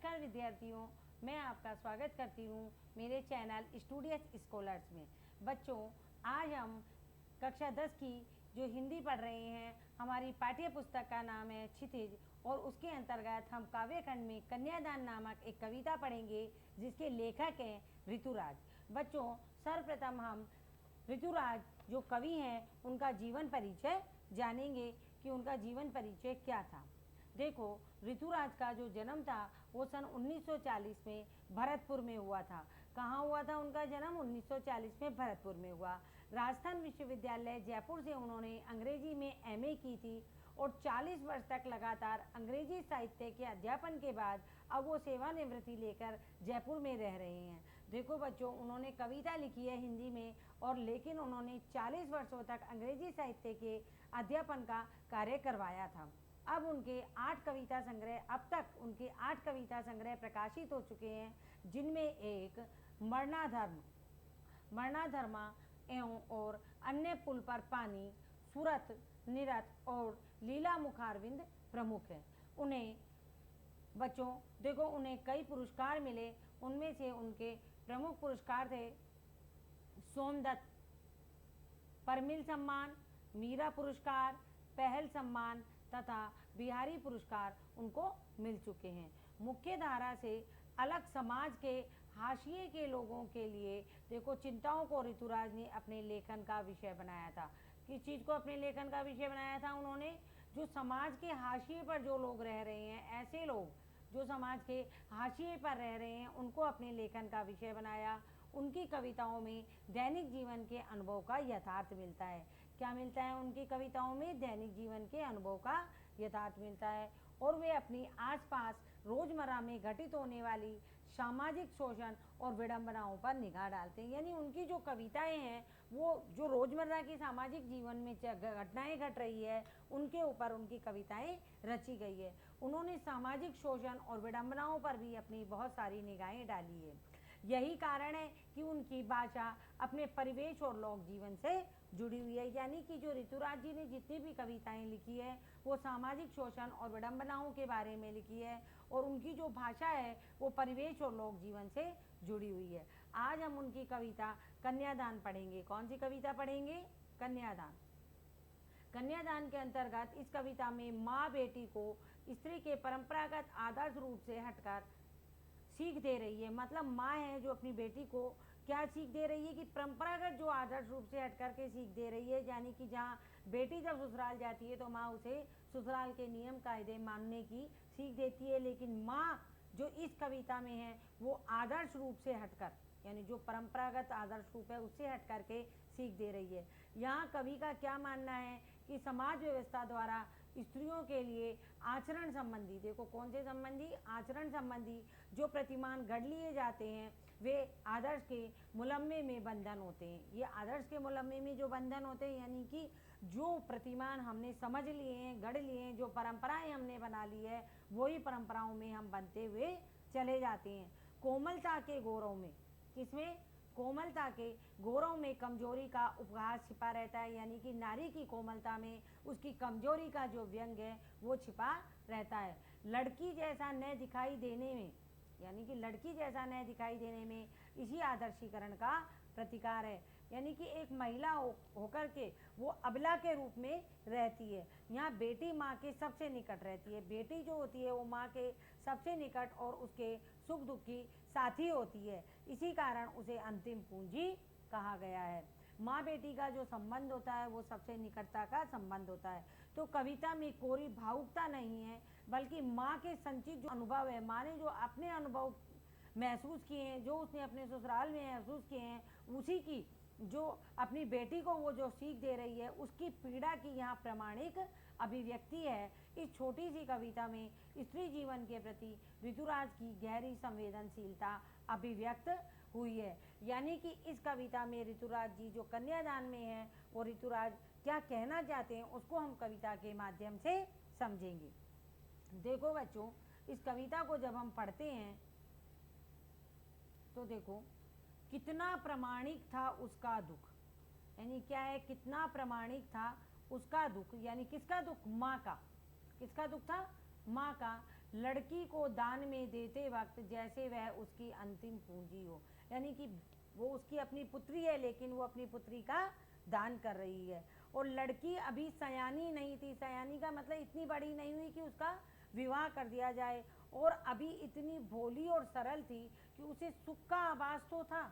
नमस्कार विद्यार्थियों, मैं आपका स्वागत करती हूँ मेरे चैनल स्टूडियस स्कॉलर्स में। बच्चों, आज हम कक्षा 10 की जो हिंदी पढ़ रहे हैं, हमारी पाठ्य पुस्तक का नाम है क्षितिज और उसके अंतर्गत हम काव्य खंड में कन्यादान नामक एक कविता पढ़ेंगे जिसके लेखक हैं ऋतुराज। बच्चों, सर्वप्रथम हम ऋतुराज जो कवि हैं उनका जीवन परिचय जानेंगे कि उनका जीवन परिचय क्या था। देखो, ऋतुराज का जो जन्म था वो सन 1940 में भरतपुर में हुआ था। कहाँ हुआ था उनका जन्म? 1940 में भरतपुर में हुआ। राजस्थान विश्वविद्यालय जयपुर से उन्होंने अंग्रेजी में एमए की थी और 40 वर्ष तक लगातार अंग्रेजी साहित्य के अध्यापन के बाद अब वो सेवानिवृत्ति लेकर जयपुर में रह रहे हैं। देखो बच्चों, उन्होंने कविता लिखी है हिंदी में और लेकिन उन्होंने 40 वर्षों तक अंग्रेजी साहित्य के अध्यापन का कार्य करवाया था। अब उनके 8 कविता संग्रह अब तक उनके 8 कविता संग्रह प्रकाशित हो चुके हैं, जिनमें एक मरणाधर्मा एवं और अन्य पुल पर पानी, सूरत, निरत और लीला मुखारविंद प्रमुख हैं। उन्हें बच्चों देखो, उन्हें कई पुरस्कार मिले। उनमें से उनके प्रमुख पुरस्कार थे सोमदत्त परमिल सम्मान, मीरा पुरस्कार, पहल सम्मान तथा बिहारी पुरस्कार उनको मिल चुके हैं। मुख्य धारा से अलग समाज के हाशिए के लोगों के लिए देखो चिंताओं को ऋतुराज ने अपने लेखन का विषय बनाया था। किस चीज़ को अपने लेखन का विषय बनाया था उन्होंने? जो समाज के हाशिए पर जो लोग रह रहे हैं, ऐसे लोग जो समाज के हाशिए पर रह रहे हैं, उनको अपने लेखन का विषय बनाया। उनकी कविताओं में दैनिक जीवन के अनुभव का यथार्थ मिलता है। क्या मिलता है उनकी कविताओं में? दैनिक जीवन के अनुभव का यथार्थ मिलता है और वे अपनी आसपास रोजमर्रा में घटित होने वाली सामाजिक शोषण और विडंबनाओं पर निगाह डालते हैं। यानी उनकी जो कविताएं हैं वो जो रोजमर्रा की सामाजिक जीवन में घटनाएं घट रही है उनके ऊपर उनकी कविताएं रची गई है। उन्होंने सामाजिक शोषण और विडंबनाओं पर भी अपनी बहुत सारी निगाहें डाली है। यही कारण है कि उनकी भाषा अपने परिवेश और लोक जीवन से जुड़ी हुई है। यानी कि जो ऋतुराज जी ने जितनी भी कविताएं लिखी है वो सामाजिक शोषण और विडंबनाओं के बारे में लिखी है और उनकी जो भाषा है वो परिवेश और लोक जीवन से जुड़ी हुई है। आज हम उनकी कविता कन्यादान पढ़ेंगे। कौन सी कविता पढ़ेंगे? कन्यादान। कन्यादान के अंतर्गत इस कविता में माँ बेटी को स्त्री के परंपरागत आदर्श रूप से हटकर सीख दे रही है। मतलब माँ है जो अपनी बेटी को क्या सीख दे रही है कि परंपरागत जो आदर्श रूप से हट करके सीख दे रही है। यानी कि जहाँ बेटी जब ससुराल जाती है तो माँ उसे ससुराल के नियम कायदे मानने की सीख देती है, लेकिन माँ जो इस कविता में है वो आदर्श रूप से हटकर, यानी जो परंपरागत आदर्श रूप है उससे हट करके सीख दे रही है। यहाँ कवि का क्या मानना है कि समाज व्यवस्था द्वारा स्त्रियों के लिए आचरण संबंधी, देखो कौन से संबंधी? आचरण संबंधी जो प्रतिमान गढ़ लिए जाते हैं वे आदर्श के मुलम्मे में बंधन होते हैं। ये आदर्श के मुलम्मे में जो बंधन होते हैं यानी कि जो प्रतिमान हमने समझ लिए हैं, गढ़ लिए हैं, जो परंपराएं हमने बना ली है वही परंपराओं में हम बनते हुए चले जाते हैं। कोमलता के गौरव में, किसमें? कोमलता के गौरव में कमजोरी का उपहास छिपा रहता है। यानी कि नारी की कोमलता में उसकी कमजोरी का जो व्यंग है वो छिपा रहता है। लड़की जैसा न दिखाई देने में, यानी कि लड़की जैसा न दिखाई देने में इसी आदर्शीकरण का प्रतिकार है। यानी कि एक महिला होकर के वो अबला के रूप में रहती है। यहाँ बेटी माँ के सबसे निकट रहती है। बेटी जो होती है वो माँ के सबसे निकट और उसके सुख दुख की साथी होती है। इसी कारण उसे अंतिम पूंजी कहा गया है। माँ बेटी का जो संबंध होता है वो सबसे निकटता का संबंध होता है। तो कविता में कोई भावुकता नहीं है, बल्कि माँ के संचित जो अनुभव है, माँ ने जो अपने अनुभव महसूस किए हैं, जो उसने अपने ससुराल में महसूस किए हैं, उसी की जो अपनी बेटी को वो जो सीख दे रही है उसकी पीड़ा की यहाँ प्रामाणिक अभिव्यक्ति है। इस छोटी सी कविता में स्त्री जीवन के प्रति ऋतुराज की गहरी संवेदनशीलता अभिव्यक्त हुई है। यानी कि इस कविता में ऋतुराज जी जो कन्यादान में है वो ऋतुराज क्या कहना चाहते हैं उसको हम कविता के माध्यम से समझेंगे। देखो बच्चों, इस कविता को जब हम पढ़ते हैं तो देखो कितना प्रामाणिक था उसका दुख। यानी क्या है? कितना प्रामाणिक था उसका दुख। यानी किसका दुख? माँ का। किसका दुख था? माँ का। लड़की को दान में देते वक्त जैसे वह उसकी अंतिम पूंजी हो। यानी कि वो उसकी अपनी पुत्री है, लेकिन वो अपनी पुत्री का दान कर रही है। और लड़की अभी सयानी नहीं थी, सयानी का मतलब इतनी बड़ी नहीं हुई कि उसका विवाह कर दिया जाए, और अभी इतनी भोली और सरल थी कि उसे सुख का आभास तो था।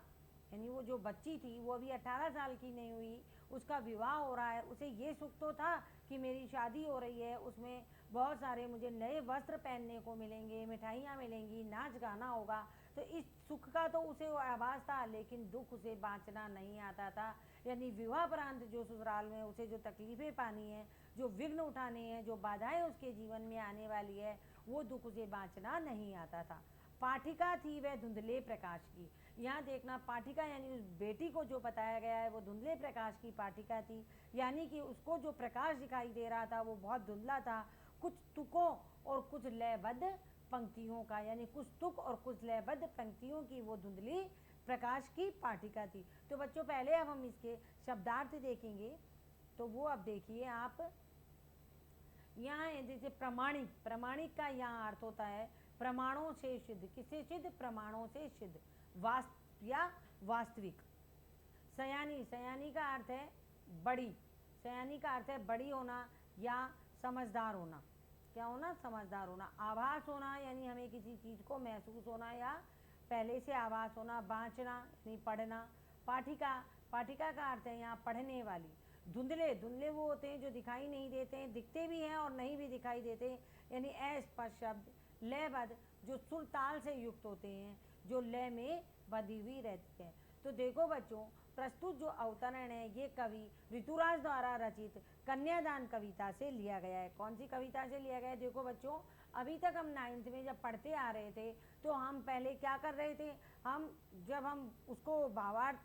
यानी वो जो बच्ची थी वो अभी 18 साल की नहीं हुई, उसका विवाह हो रहा है, उसे ये सुख तो था कि मेरी शादी हो रही है, उसमें बहुत सारे मुझे नए वस्त्र पहनने को मिलेंगे, मिठाइयाँ मिलेंगी, नाच गाना होगा। तो इस सुख का तो उसे आभास था, लेकिन दुख उसे बाँचना नहीं आता था। यानी विवाह प्रांत जो ससुराल में उसे जो तकलीफ़ें पानी है, जो विघ्न उठाने हैं, जो बाधाएं उसके जीवन में आने वाली है, वो दुख उसे बाँचना नहीं आता था। पाठिका थी वह धुंधले प्रकाश की। यहाँ देखना, पाठिका यानी उस बेटी को जो बताया गया है वो धुंधले प्रकाश की पाठिका थी। यानी कि उसको जो प्रकाश दिखाई दे रहा था वो बहुत धुंधला था, कुछ तुकों और कुछ लयबद्ध पंक्तियों का। यानी कुछ तुक और कुछ लयबद्ध पंक्तियों की वो धुंधली प्रकाश की पाठिका थी। तो बच्चों, पहले अब हम इसके शब्दार्थ देखेंगे। तो वो अब देखिए आप, यहाँ जैसे प्रमाणिक, प्रमाणिक का यहाँ अर्थ होता है प्रमाणों से सिद्ध। किससे सिद्ध? प्रमाणों से सिद्ध, या वास्तविक। सयानी, सयानी का अर्थ है बड़ी, सयानी का अर्थ है बड़ी होना या समझदार होना। क्या होना? समझदार होना। आभास होना यानी हमें किसी चीज़ को महसूस होना या पहले से आभास होना। बाँचना यानी पढ़ना। पाठिका, पाठिका का अर्थ है यहाँ पढ़ने वाली। धुंधले, धुंधले वो होते हैं जो दिखाई नहीं देते हैं, दिखते भी हैं और नहीं भी दिखाई देते, यानी अस्पष्ट शब्द। लयबद्ध, जो सुर ताल से युक्त होते हैं, जो लय में बधी हुई रहती है। तो देखो बच्चों, प्रस्तुत जो अवतरण है ये कवि ऋतुराज द्वारा रचित कन्यादान कविता से लिया गया है। कौन सी कविता से लिया गया है? देखो बच्चों, अभी तक हम 9th में जब पढ़ते आ रहे थे तो हम पहले क्या कर रहे थे, जब हम उसको भावार्थ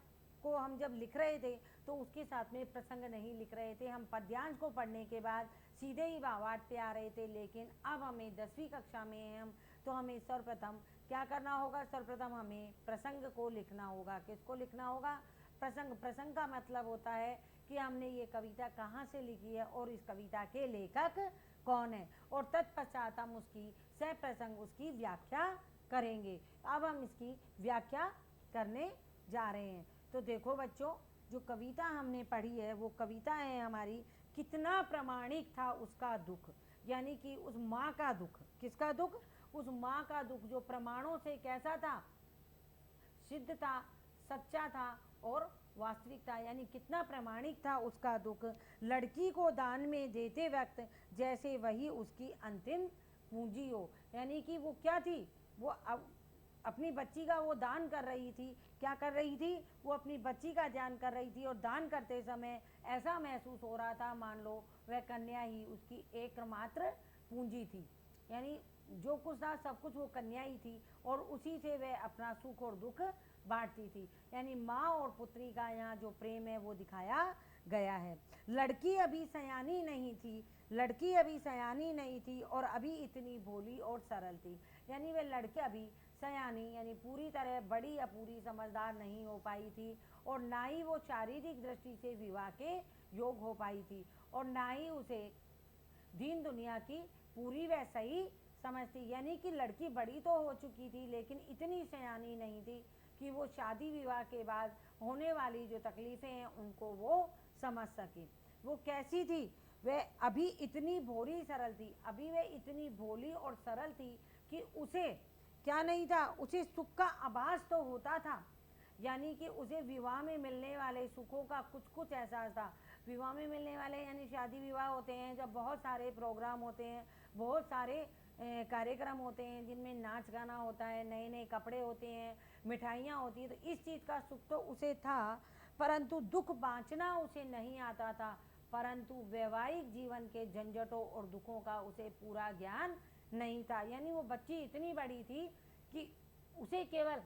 को हम जब लिख रहे थे तो उसके साथ में प्रसंग नहीं लिख रहे थे, हम पद्यांश को पढ़ने के बाद सीधे ही भावार्थ पे आ रहे थे। लेकिन अब हमें 10वीं कक्षा में हैं हम, तो हमें सर्वप्रथम क्या करना होगा? सर्वप्रथम हमें प्रसंग को लिखना होगा। किसको लिखना होगा? प्रसंग। प्रसंग का मतलब होता है कि हमने ये कविता कहाँ से लिखी है और इस कविता के लेखक कौन है, और तत्पश्चात हम उसकी सप्रसंग उसकी व्याख्या करेंगे। अब हम इसकी व्याख्या करने जा रहे हैं। तो देखो बच्चों, जो कविता हमने पढ़ी है वो कविता है हमारी कितना प्रमाणिक था उसका दुख। यानी कि उस माँ का दुख। किसका दुख? उस माँ का दुख जो प्रमाणों से कैसा था? सिद्ध था, सच्चा था और वास्तविक था। यानी कितना प्रमाणिक था उसका दुख। लड़की को दान में देते वक्त जैसे वही उसकी अंतिम पूंजी हो। यानी कि वो क्या थी? वो अपनी बच्ची का वो दान कर रही थी। क्या कर रही थी? वो अपनी बच्ची का दान कर रही थी, और दान करते समय ऐसा महसूस हो रहा था मान लो वह कन्या ही उसकी एकमात्र पूंजी थी। यानी जो कुछ था सब कुछ वो कन्या ही थी, और उसी से वह अपना सुख और दुख बांटती थी। यानी माँ और पुत्री का यहाँ जो प्रेम है वो दिखाया गया है। लड़की अभी सयानी नहीं थी, लड़की अभी सयानी नहीं थी और अभी इतनी भोली और सरल थी। यानी वह लड़की अभी सयानी यानी पूरी तरह बड़ी या पूरी समझदार नहीं हो पाई थी, और ना ही वो शारीरिक दृष्टि से विवाह के योग हो पाई थी, और ना ही उसे दीन दुनिया की पूरी व सही समझती। यानी कि लड़की बड़ी तो हो चुकी थी लेकिन इतनी सयानी नहीं थी कि वो शादी विवाह के बाद होने वाली जो तकलीफ़ें हैं उनको वो समझ सके। वो कैसी थी? वह अभी इतनी भोली सरल थी। अभी वह इतनी भोली और सरल थी कि उसे क्या नहीं था? उसे सुख का आभास तो होता था। यानी कि उसे विवाह में मिलने वाले सुखों का कुछ कुछ एहसास था। विवाह में मिलने वाले यानी शादी विवाह होते हैं जब बहुत सारे प्रोग्राम होते हैं, बहुत सारे कार्यक्रम होते हैं जिनमें नाच गाना होता है, नए नए कपड़े होते हैं, मिठाइयाँ होती हैं। तो इस चीज़ का सुख तो उसे था, परंतु दुख बाँचना उसे नहीं आता था। परंतु वैवाहिक जीवन के झंझटों और दुखों का उसे पूरा ज्ञान नहीं था। यानी वो बच्ची इतनी बड़ी थी कि उसे केवल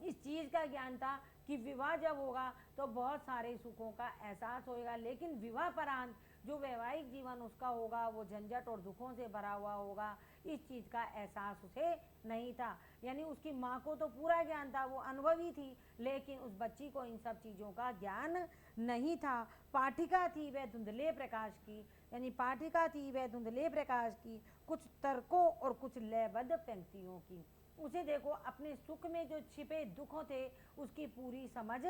इस चीज़ का ज्ञान था कि विवाह जब होगा तो बहुत सारे सुखों का एहसास होएगा, लेकिन विवाह परांत जो वैवाहिक जीवन उसका होगा वो झंझट और दुखों से भरा हुआ होगा, इस चीज़ का एहसास उसे नहीं था। यानी उसकी माँ को तो पूरा ज्ञान था, वो अनुभवी थी, लेकिन उस बच्ची को इन सब चीज़ों का ज्ञान नहीं था। पाठिका थी वह धुंधले प्रकाश की, यानी पाठिका थी वह धुंधले प्रकाश की, कुछ तर्कों और कुछ लयबद्ध पंक्तियों की। उसे देखो अपने सुख में जो छिपे दुखों थे उसकी पूरी समझ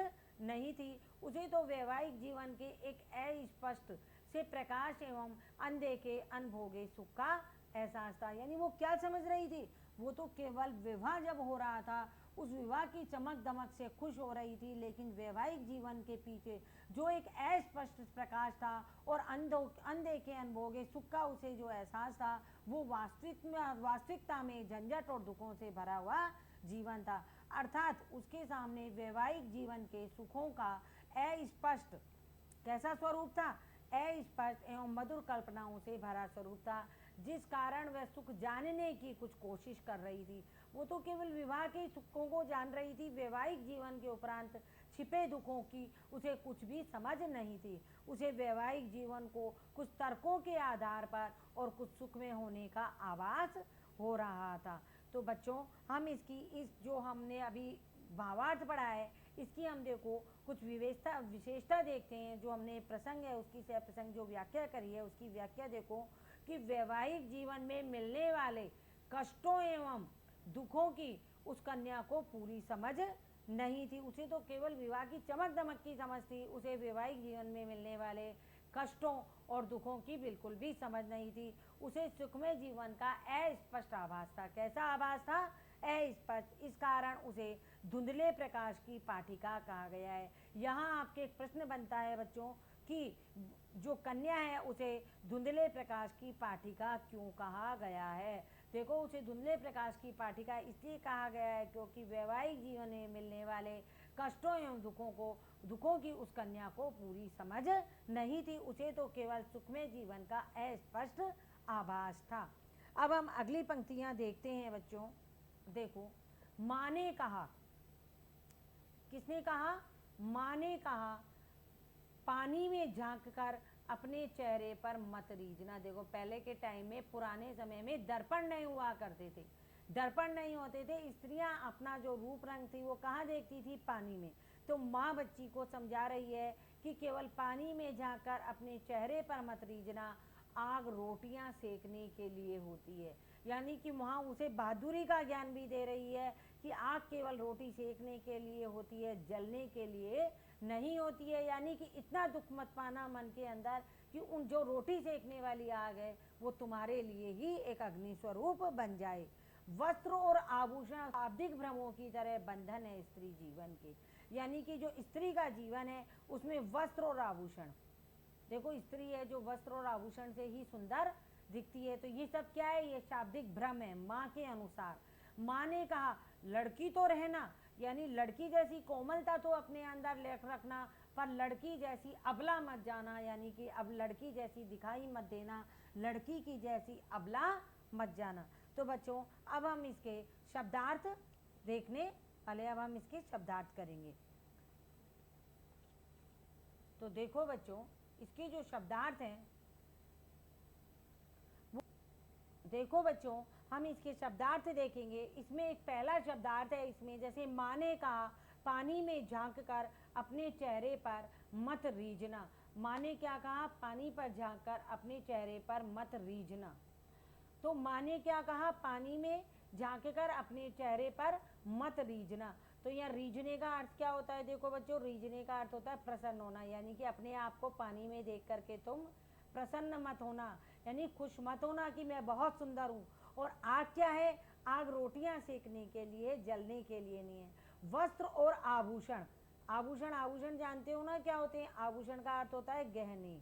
नहीं थी। उसे तो वैवाहिक जीवन के एक अस्पष्ट से प्रकाश एवं अनदेखे अनभोगे सुख का एहसास था। यानी वो क्या समझ रही थी, वो तो केवल विवाह जब हो रहा था उस विवाह की चमक दमक से खुश हो रही थी, लेकिन वैवाहिक जीवन के पीछे जो एक अस्पष्ट प्रकाश था और अनदेखे अनभोगे सुख का उसे जो एहसास था, वो वास्तविकता में झंझट और दुखों से भरा हुआ जीवन था। अर्थात उसके सामने वैवाहिक जीवन के सुखों का अस्पष्ट कैसा स्वरूप था, अस्पष्ट एवं मधुर कल्पनाओं से भरा स्वरूप था, जिस कारण वह सुख जानने की कुछ कोशिश कर रही थी। वो तो केवल विवाह के सुखों को जान रही थी, वैवाहिक जीवन के उपरांत छिपे दुखों की उसे कुछ भी समझ नहीं थी। उसे वैवाहिक जीवन को कुछ तर्कों के आधार पर और कुछ सुख में होने का आभास हो रहा था। तो बच्चों, हम इसकी इस जो हमने अभी भावार्थ पढ़ा है, इसकी हम देखो कुछ विशेषता देखते हैं। जो हमने प्रसंग है उसकी सह प्रसंग जो व्याख्या करी है उसकी व्याख्या देखो कि वैवाहिक जीवन में मिलने वाले कष्टों एवं दुखों की उस कन्या को पूरी समझ नहीं थी। उसे तो केवल विवाह की चमक दमक की समझ थी, उसे वैवाहिक जीवन में मिलने वाले कष्टों और दुखों की बिल्कुल भी समझ नहीं थी। उसे सुखमय जीवन का अस्पष्ट आभास था। कैसा आभास था? अस्पष्ट। इस कारण उसे धुंधले प्रकाश की पाठिका कहा गया है। यहाँ आपके एक प्रश्न बनता है बच्चों कि जो कन्या है उसे धुंधले प्रकाश की पाठिका क्यों कहा गया है। देखो, उसे धुंधले प्रकाश की पाठिका इसलिए कहा गया है क्योंकि वैवाहिक जीवन में मिलने वाले कष्टों एवं दुखों की उस कन्या को पूरी समझ नहीं थी। उसे तो केवल सुखमय जीवन का अस्पष्ट आभास था। अब हम अगली पंक्तियां देखते हैं बच्चों। देखो, माँ ने कहा, किसने कहा? माँ ने कहा, पानी में झांक कर अपने चेहरे पर मत रीझना। देखो, पहले के टाइम में, पुराने समय में दर्पण नहीं हुआ करते थे, दर्पण नहीं होते थे। स्त्रियां अपना जो रूप रंग थी वो कहाँ देखती थी? पानी में। तो माँ बच्ची को समझा रही है कि केवल पानी में झांक कर अपने चेहरे पर मत रीझना, आग रोटियां सेकने के लिए होती है। यानी कि वहाँ उसे बहादुरी का ज्ञान भी दे रही है कि आग केवल रोटी सेकने के लिए होती है, जलने के लिए नहीं होती है। यानी कि इतना दुख मत पाना मन के अंदर कि उन जो रोटी सेकने वाली आग है वो तुम्हारे लिए ही एक अग्नि स्वरूप बन जाए। वस्त्र और आभूषण शाब्दिक भ्रमों की तरह बंधन है स्त्री जीवन के। यानी कि जो स्त्री का जीवन है उसमें वस्त्र और आभूषण, देखो स्त्री है जो वस्त्र और आभूषण से ही सुंदर दिखती है। तो ये सब क्या है? ये शाब्दिक भ्रम है माँ के अनुसार। माँ ने कहा लड़की तो रहना, यानी लड़की जैसी कोमलता तो अपने अंदर लेकर रखना, पर लड़की जैसी अबला मत जाना। यानी कि अब लड़की जैसी दिखाई मत देना, लड़की की जैसी अबला मत जाना। तो बच्चों, अब हम इसके शब्दार्थ देखने वाले, अब हम इसके शब्दार्थ करेंगे। तो देखो बच्चों, इसके जो शब्दार्थ हैं, देखो बच्चों, हम इसके शब्दार्थ देखेंगे। इसमें एक पहला शब्दार्थ है, इसमें जैसे माँ ने कहा पानी में झांक कर अपने चेहरे पर मत रीझना। माँ ने क्या कहा? पानी पर झांक कर अपने चेहरे पर मत रीझना। तो माँ ने क्या कहा? पानी में झांक कर अपने चेहरे पर मत रीझना। तो यहाँ रीझने का अर्थ क्या होता है? देखो बच्चों, रीझने का अर्थ होता है प्रसन्न होना। यानी कि अपने आप को पानी में देख करके तुम प्रसन्न मत होना, यानी खुश मत होना कि मैं बहुत सुंदर हूँ। और आग क्या है? आग रोटियां सेकने के लिए, जलने के लिए नहीं है। वस्त्र और आभूषण, आभूषण जानते हो ना क्या होते हैं? आभूषण का अर्थ होता है गहने।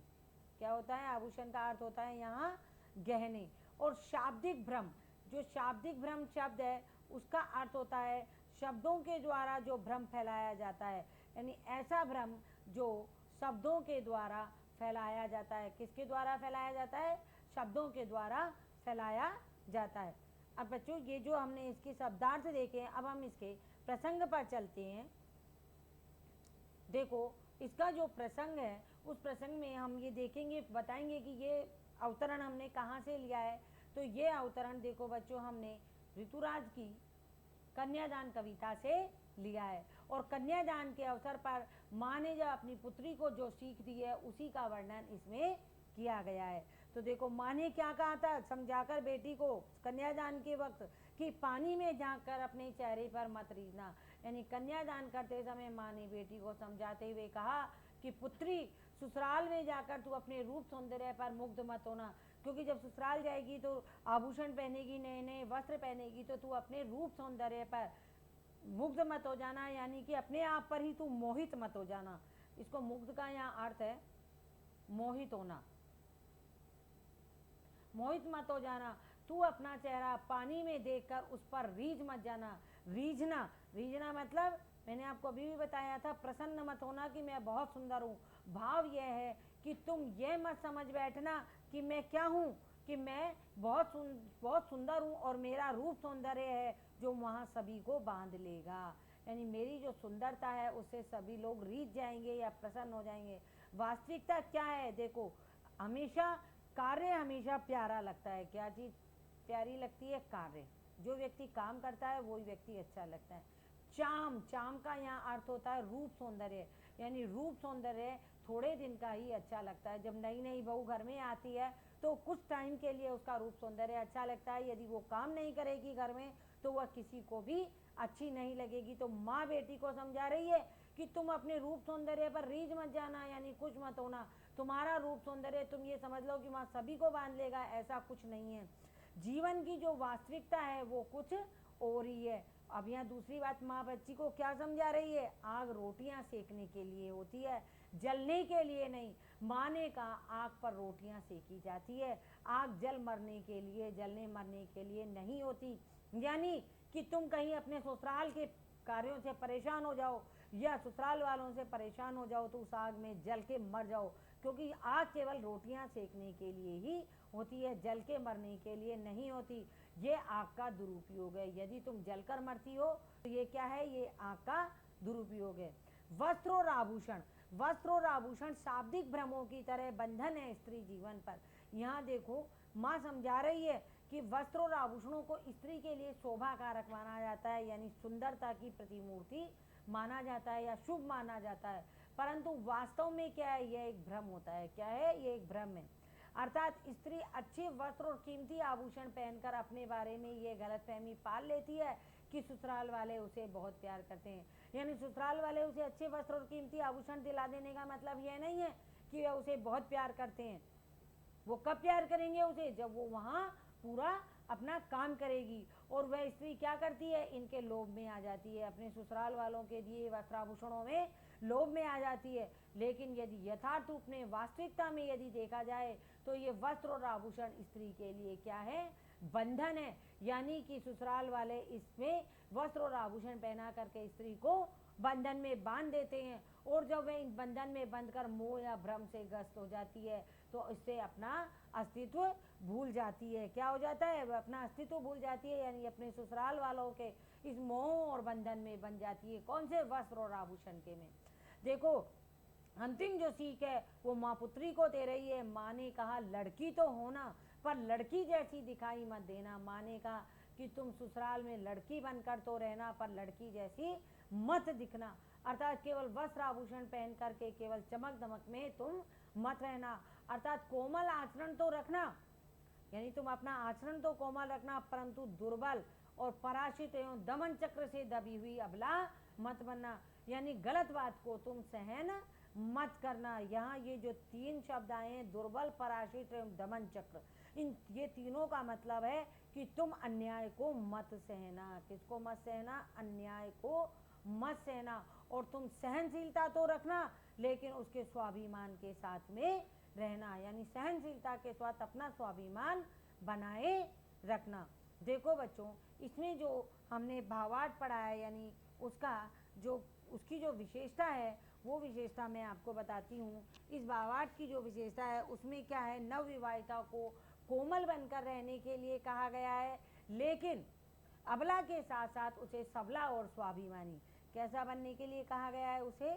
क्या होता है? आभूषण का अर्थ होता है यहाँ गहने। और शाब्दिक भ्रम, जो शाब्दिक भ्रम शब्द है उसका अर्थ होता है शब्दों के द्वारा जो भ्रम फैलाया जाता है। यानी ऐसा भ्रम जो शब्दों के द्वारा फैलाया जाता है। किसके द्वारा फैलाया जाता है? शब्दों के द्वारा फैलाया जाता है। अब बच्चों, ये जो हमने इसके शब्दार्थ देखे हैं, अब हम इसके प्रसंग पर चलते हैं। देखो, इसका जो प्रसंग है उस प्रसंग में हम ये देखेंगे, बताएंगे कि ये अवतरण हमने कहाँ से लिया है। तो ये अवतरण देखो बच्चों, हमने ऋतुराज की कन्यादान कविता से लिया है। और कन्यादान के अवसर पर माँ ने जब अपनी पुत्री को जो सीख दी है उसी का वर्णन इसमें किया गया है। तो देखो माँ ने क्या कहा था समझाकर बेटी को कन्यादान के वक्त कि पानी में झांककर अपने चेहरे पर मत रीझना। यानी कन्यादान करते समय माँ ने बेटी को समझाते हुए कहा कि पुत्री, ससुराल में जाकर तू अपने रूप सौंदर्य पर मुग्ध मत होना, क्योंकि जब ससुराल जाएगी तो आभूषण पहनेगी, नए नए वस्त्र पहनेगी, तो तू अपने रूप सौंदर्य पर मुग्ध मत हो जाना, यानी कि अपने आप पर ही तू मोहित मत हो जाना। इसको मुग्ध का यहाँ अर्थ है मोहित होना। मोहित मत हो जाना, तू अपना चेहरा पानी में देखकर उस पर रीझ मत जाना। रीझना, रीझना मतलब मैंने आपको अभी भी बताया था, प्रसन्न मत होना कि मैं बहुत सुंदर हूँ। भाव यह है कि तुम ये मत समझ बैठना कि मैं क्या हूँ, कि मैं बहुत सुंदर हूँ और मेरा रूप सौंदर्य है जो वहाँ सभी को बांध लेगा। यानी मेरी जो सुंदरता है उससे सभी लोग रीझ जाएंगे या प्रसन्न हो जाएंगे। वास्तविकता क्या है देखो, हमेशा कार्य हमेशा प्यारा लगता है। क्या चीज़ प्यारी लगती है? कार्य। जो व्यक्ति काम करता है वही व्यक्ति अच्छा लगता है। चाम, चाम का यहाँ अर्थ होता है रूप सौंदर्य, यानी रूप सौंदर्य थोड़े दिन का ही अच्छा लगता है। जब नई नई बहू घर में आती है तो कुछ टाइम के लिए उसका रूप सौंदर्य अच्छा लगता है। यदि वो काम नहीं करेगी घर में तो वह किसी को भी अच्छी नहीं लगेगी। तो माँ बेटी को समझा रही है कि तुम अपने रूप सौंदर्य पर रीझ मत जाना, यानी खुश मत होना। तुम्हारा रूप सौंदर्य तुम ये समझ लो कि वहाँ सभी को बांध लेगा, ऐसा कुछ नहीं है। जीवन की जो वास्तविकता है वो कुछ और ही है। अब यहाँ दूसरी बात माँ बच्ची को क्या समझा रही है? आग रोटियां सेकने के लिए होती है, जलने के लिए नहीं। माँ ने कहा आग पर रोटियां सेकी जाती है, आग जल मरने के लिए, जलने मरने के लिए नहीं होती। यानी कि तुम कहीं अपने ससुराल के कार्यों से परेशान हो जाओ या ससुराल वालों से परेशान हो जाओ तो उस आग में जल के मर जाओ, क्योंकि आग केवल रोटियां सेकने के लिए ही होती है, जल के मरने के लिए नहीं होती। ये आग का दुरुपयोग है। यदि तुम जलकर मरती हो तो ये क्या है? ये आग का दुरुपयोग है। वस्त्र और आभूषण, वस्त्र और आभूषण शाब्दिक भ्रमों की तरह बंधन है स्त्री जीवन पर। यहाँ देखो माँ समझा रही है कि वस्त्र और आभूषणों को स्त्री के लिए शोभा कारक माना जाता है, यानी सुंदरता की प्रतिमूर्ति माना जाता है या शुभ माना जाता है। परंतु वास्तव में क्या है? यह एक भ्रम होता है। क्या है? ये एक भ्रम है। अर्थात स्त्री अच्छे वस्त्र और कीमती आभूषण पहनकर अपने बारे में ये गलतफहमी पाल लेती है कि ससुराल वाले उसे बहुत प्यार करते हैं। यानी ससुराल वाले उसे अच्छे वस्त्र और कीमती आभूषण दिला देने का मतलब यह नहीं है कि वह उसे बहुत प्यार करते हैं। वो कब प्यार करेंगे उसे? जब वो वहाँ पूरा अपना काम करेगी। और वह स्त्री क्या करती है? इनके लोभ में आ जाती है, अपने ससुराल वालों के दिए वस्त्राभूषणों में लोभ में आ जाती है। लेकिन यदि यथार्थ रूप में वास्तविकता में यदि देखा जाए तो ये वस्त्र और आभूषण स्त्री के लिए क्या है? बंधन है। यानी कि ससुराल वाले इसमें वस्त्र और आभूषण पहना करके स्त्री को बंधन में बांध देते हैं। और जब वह इन बंधन में बंधकर मोह या भ्रम से ग्रस्त हो जाती है तो इससे अपना अस्तित्व भूल जाती है। क्या हो जाता है? वह अपना अस्तित्व भूल जाती है, यानी अपने ससुराल वालों के इस मोह और बंधन में बन जाती है। कौन से? वस्त्र और आभूषण के में। देखो अंतिम जो सीख है वो माँ पुत्री को दे रही है। माँ ने कहा लड़की तो होना पर लड़की जैसी दिखाई मत देना। माँ ने कहा कि तुम ससुराल में लड़की बनकर तो रहना पर लड़की जैसी मत दिखना। अर्थात केवल वस्त्र आभूषण पहन करके केवल चमक दमक में तुम मत रहना। अर्थात कोमल आचरण तो रखना, यानी तुम अपना आचरण तो कोमल रखना, परंतु दुर्बल और पराशित एवं दमन चक्र से दबी हुई अबला मत बनना। यानी गलत बात को तुम सहन मत करना। यहाँ ये जो तीन शब्द आए हैं, दुर्बल, पराशित एवं दमन चक्र, इन ये तीनों का मतलब है कि तुम अन्याय को मत सहना। किसको मत सहना? अन्याय को मत सहना। और तुम सहनशीलता तो रखना लेकिन उसके स्वाभिमान के साथ में रहना, यानी सहनशीलता के साथ अपना स्वाभिमान बनाए रखना। देखो बच्चों, इसमें जो हमने भावार्थ पढ़ा है, यानी उसकी जो विशेषता है वो विशेषता मैं आपको बताती हूँ। इस भावार्थ की जो विशेषता है उसमें क्या है? नवविवाहिता को कोमल बनकर रहने के लिए कहा गया है, लेकिन अबला के साथ साथ उसे सबला और स्वाभिमानी, कैसा बनने के लिए कहा गया है? उसे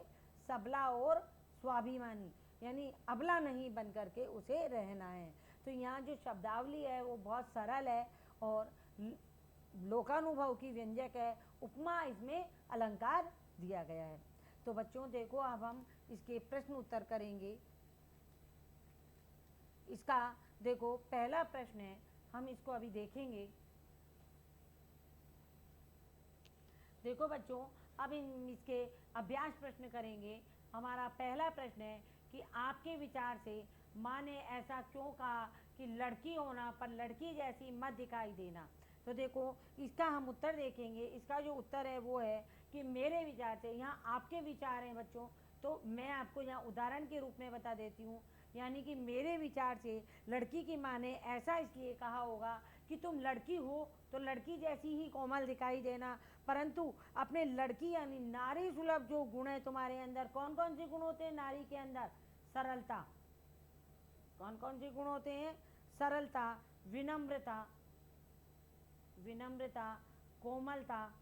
सबला और स्वाभिमानी, यानी अबला नहीं बन करके उसे रहना है। तो यहाँ जो शब्दावली है वो बहुत सरल है और लोकानुभव की व्यंजक है। उपमा इसमें अलंकार दिया गया है। तो बच्चों देखो अब हम इसके प्रश्न उत्तर करेंगे। इसका देखो पहला प्रश्न है, हम इसको अभी देखेंगे। देखो बच्चों, अब इसके अभ्यास प्रश्न करेंगे। हमारा पहला प्रश्न है कि आपके विचार से माँ ने ऐसा क्यों कहा कि लड़की होना पर लड़की जैसी मत दिखाई देना। तो देखो इसका हम उत्तर देखेंगे। इसका जो उत्तर है वो है कि मेरे विचार से, यहाँ आपके विचार हैं बच्चों, तो मैं आपको यहाँ उदाहरण के रूप में बता देती हूँ। यानी कि मेरे विचार से लड़की की माँ ने ऐसा इसलिए कहा होगा कि तुम लड़की हो तो लड़की जैसी ही कोमल दिखाई देना, परंतु अपने लड़की यानी नारी सुलभ जो गुण है तुम्हारे अंदर, कौन कौन से गुण होते हैं नारी के अंदर? सरलता। कौन कौन से गुण होते हैं? सरलता, विनम्रता, विनम्रता, कोमलता,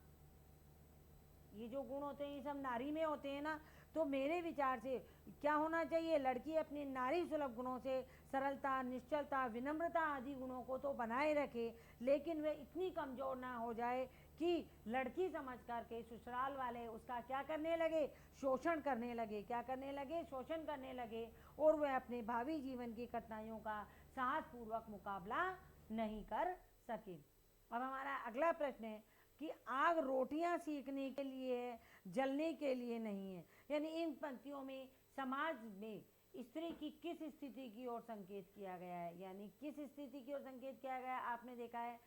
ये जो गुण होते हैं ये सब नारी में होते हैं ना। तो मेरे विचार से क्या होना चाहिए? लड़की अपने नारी सुलभ गुणों से सरलता, निश्चलता, विनम्रता आदि गुणों को तो बनाए रखे, लेकिन वे इतनी कमजोर ना हो जाए कि लड़की समझ करके ससुराल वाले उसका क्या करने लगे? शोषण करने लगे। क्या करने लगे? शोषण करने लगे, और वह अपने भावी जीवन की कठिनाइयों का साहसपूर्वक मुकाबला नहीं कर सके। अब हमारा अगला प्रश्न है कि आग रोटियां सेकने के लिए है, जलने के लिए नहीं है। यानी इन पंक्तियों में समाज में स्त्री की किस स्थिति की ओर संकेत किया गया है? यानी किस स्थिति की ओर संकेत किया गया है? आपने देखा है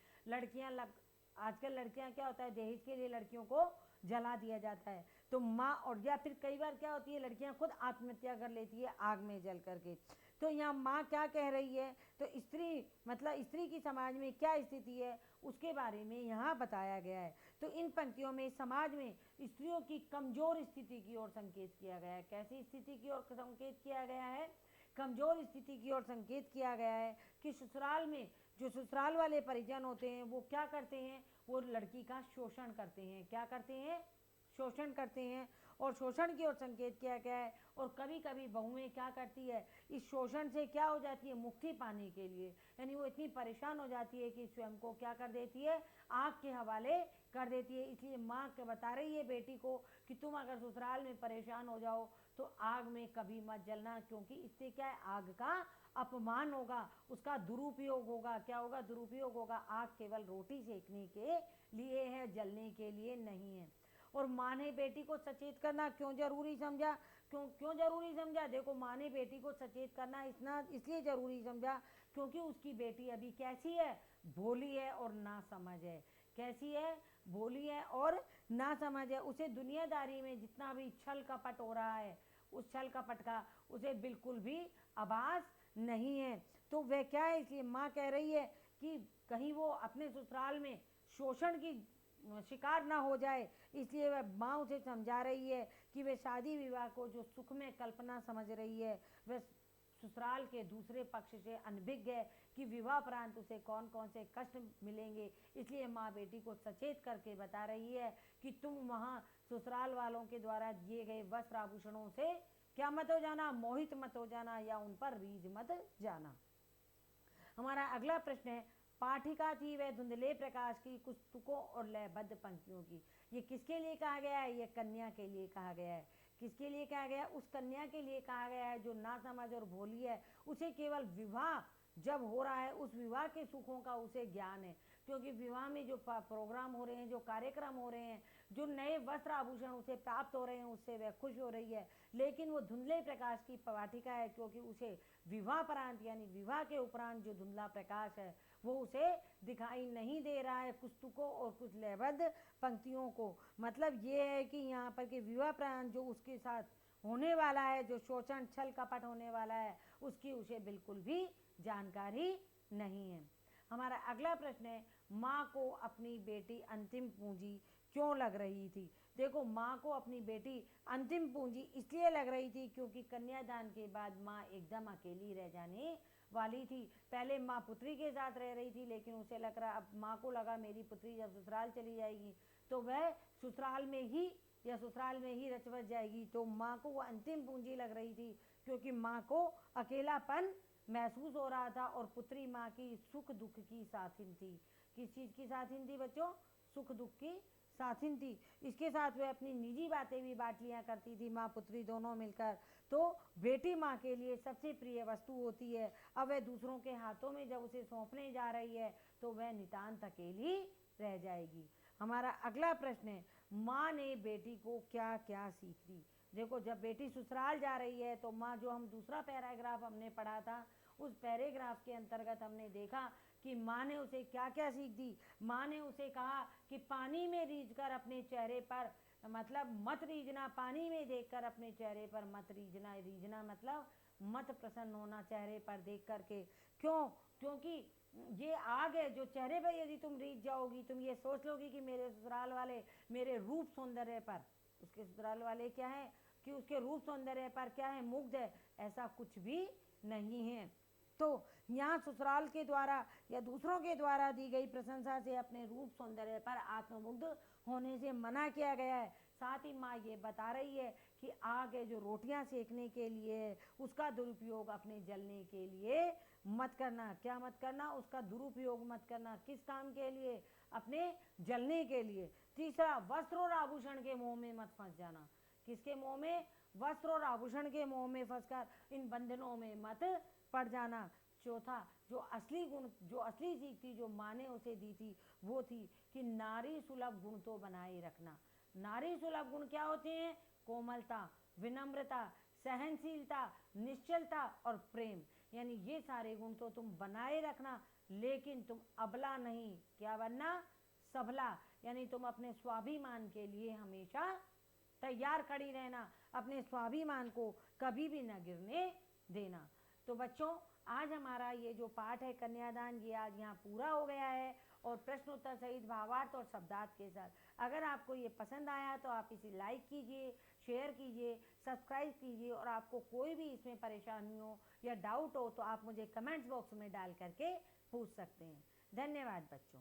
आजकल लड़कियां क्या होता है, दहेज के लिए लड़कियों को जला दिया जाता है। तो माँ, और या फिर कई बार क्या होती है, लड़कियां खुद आत्महत्या कर लेती है आग में जल करके। तो यहाँ माँ क्या कह रही है? तो स्त्री मतलब स्त्री की समाज में क्या स्थिति है उसके बारे में यहाँ बताया गया है। तो इन पंक्तियों में समाज में स्त्रियों की कमजोर स्थिति की ओर संकेत किया गया है। कैसी स्थिति की ओर संकेत किया गया है? कमजोर स्थिति की ओर संकेत किया गया है कि ससुराल में जो ससुराल वाले परिजन होते हैं वो क्या करते हैं? वो लड़की का शोषण करते हैं। क्या करते हैं? शोषण करते हैं, और शोषण की ओर संकेत किया गया है। और कभी कभी बहुएं क्या करती है, इस शोषण से क्या हो जाती है? मुक्ति पाने के लिए, यानी वो इतनी परेशान हो जाती है कि स्वयं को क्या कर देती है? आग के हवाले कर देती है। इसलिए माँ के बता रही है बेटी को कि तुम अगर ससुराल में परेशान हो जाओ तो आग में कभी मत जलना, क्योंकि इससे क्या है? आग का अपमान होगा, उसका दुरुपयोग होगा। क्या होगा? दुरुपयोग होगा। आग केवल रोटी सेकने के लिए है, जलने के लिए नहीं है। और माँ ने बेटी को सचेत करना क्यों जरूरी समझा? क्यों जरूरी समझा? देखो, माँ ने बेटी को सचेत करना इसलिए जरूरी समझा क्योंकि उसकी बेटी अभी कैसी है? भोली है और नासमझ है। कैसी है? भोली है और नासमझ है। उसे दुनियादारी में जितना भी छल कपट हो रहा है, उस छल कपट का उसे बिल्कुल भी आभास नहीं है। तो वह क्या है? इसलिए माँ कह रही है कि कहीं वो अपने ससुराल में शोषण की शिकार ना हो जाए, इसलिए वह माँ उसे समझा रही है कि वे शादी विवाह को जो सुख में कल्पना समझ रही है, वह ससुराल के दूसरे पक्ष से अनभिज्ञ है कि विवाह प्रांत उसे कौन कौन से कष्ट मिलेंगे। इसलिए माँ बेटी को सचेत करके बता रही है कि तुम वहाँ ससुराल वालों के द्वारा दिए गए वस्त्र आभूषणों से क्या मत हो जाना? मोहित मत हो जाना, या उन पर रीझ मत जाना। हमारा अगला प्रश्न है, पाठिका थी वह धुंधले प्रकाश की कुछ तुकों और लयबद्ध पंक्तियों की। ये किसके लिए कहा गया है? ये कन्या के लिए कहा गया है। किसके लिए कहा गया है? उस कन्या के लिए कहा गया है जो नासमझ और भोली है। उसे केवल विवाह जब हो रहा है उस विवाह के सुखों का उसे ज्ञान है, क्योंकि विवाह में जो प्रोग्राम हो रहे हैं, जो कार्यक्रम हो रहे हैं, जो नए वस्त्र आभूषण उसे प्राप्त हो रहे हैं, उससे वह खुश हो रही है। लेकिन वो धुंधले प्रकाश की पाठिका है, क्योंकि उसे विवाह प्रांत यानी विवाह के उपरांत जो धुंधला प्रकाश है वो उसे दिखाई नहीं दे रहा है, कुछ तुकों और कुछ लयबद्ध पंक्तियों को। मतलब ये है कि यहाँ पर कि विवाह प्रांत जो उसके साथ होने वाला है, जो शोषण छल कपट होने वाला है, उसकी उसे बिल्कुल भी जानकारी नहीं है। हमारा अगला प्रश्न है, माँ को अपनी बेटी अंतिम पूंजी क्यों लग रही थी? देखो, माँ को अपनी बेटी अंतिम पूंजी इसलिए लग रही थी क्योंकि कन्यादान के बाद माँ एकदम अकेली रह जाने वाली थी। पहले माँ पुत्री के साथ रह रही थी, लेकिन उसे लग रहा, अब माँ को लगा मेरी पुत्री जब ससुराल चली जाएगी तो वह ससुराल में ही रच बस जाएगी। तो माँ को वो अंतिम पूंजी लग रही थी, क्योंकि माँ को अकेलापन महसूस हो रहा था, और पुत्री माँ की सुख दुख की साथिन थी। किस चीज़ की साथिन थी बच्चों? सुख दुख की साथिन थी। इसके साथ वह अपनी निजी बातें भी बांट लिया करती थी, माँ पुत्री दोनों मिलकर। तो बेटी माँ के लिए सबसे प्रिय वस्तु होती है। अब वह दूसरों के हाथों में जब उसे सौंपने जा रही है तो वह नितांत अकेली रह जाएगी। हमारा अगला प्रश्न है, माँ ने बेटी को क्या क्या सीख दी। देखो, जब बेटी ससुराल जा रही है तो माँ, जो हम दूसरा पैराग्राफ हमने पढ़ा था, उस पैराग्राफ के अंतर्गत हमने देखा कि माँ ने उसे क्या क्या सीख दी। माँ ने उसे कहा कि पानी में रीझकर अपने चेहरे पर, मतलब मत रीझना, पानी में देखकर अपने चेहरे पर मत रीझना। रीझना मतलब मत प्रसन्न होना चेहरे पर देख करके। क्यों? क्योंकि ये आग है जो चेहरे पर यदि तुम रीझ जाओगी, तुम ये सोच लोगी कि मेरे ससुराल वाले मेरे रूप सौंदर्य पर, उसके ससुराल वाले क्या है कि उसके रूप सौंदर्य पर क्या है, मुग्ध है। ऐसा कुछ भी नहीं है। तो यहाँ ससुराल के द्वारा या दूसरों के द्वारा दी गई प्रशंसा से अपने रूप सौंदर्य पर आत्ममुग्ध होने से मना किया गया है। साथ ही माँ ये बता रही है कि आग है जो रोटियां सेकने के लिए, उसका दुरुपयोग अपने जलने के लिए मत करना। क्या मत करना? उसका दुरुपयोग मत करना। किस काम के लिए? अपने जलने के लिए। तीसरा, वस्त्र और आभूषण के मोह में मत फंस जाना। किसके मोह में? वस्त्र और आभूषण के मोह में फंसकर इन बंधनों में मत पड़ जाना। चौथा, जो असली गुण, जो असली सीख थी जो माँ ने उसे दी थी, वो थी कि नारी सुलभ गुण तो बनाए रखना। नारी सुलभ गुण क्या होते हैं? कोमलता, विनम्रता, सहनशीलता, निश्चलता और प्रेम। यानी ये सारे गुण तो तुम बनाए रखना, लेकिन तुम अबला नहीं। क्या बनना? सबला। यानी तुम अपने स्वाभिमान के लिए हमेशा तैयार खड़ी रहना, अपने स्वाभिमान को कभी भी न गिरने देना। तो बच्चों, आज हमारा ये जो पाठ है कन्यादान, ये आज यहाँ पूरा हो गया है, और प्रश्न उत्तर सहित भावार्थ और शब्दार्थ के साथ। अगर आपको ये पसंद आया तो आप इसे लाइक कीजिए, शेयर कीजिए, सब्सक्राइब कीजिए, और आपको कोई भी इसमें परेशानी हो या डाउट हो तो आप मुझे कमेंट्स बॉक्स में डाल करके पूछ सकते हैं। धन्यवाद बच्चों।